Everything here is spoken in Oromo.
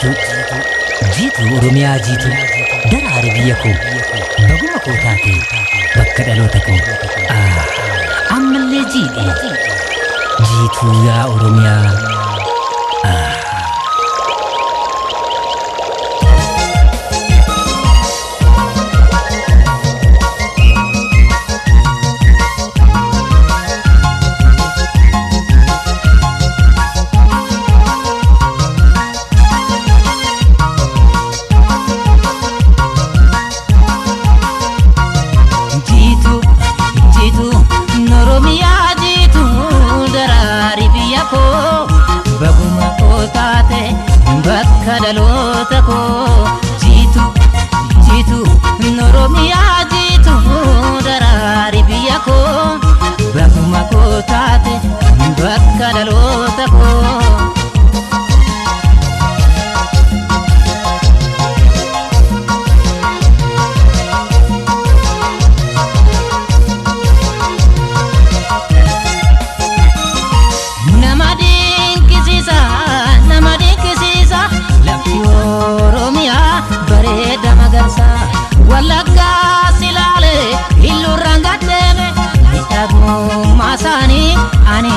jitu Oromiyaa jitu daraari biyya koo baguma koo taate bakka dhaloota koo ammallee jitu yaa Oromiyaa kadalota ko jitu Oromiyaa jitu daraari biyya ko bakuma ko taate bakka dhaloota ko Walaga silale iluranga teme itagu masani ani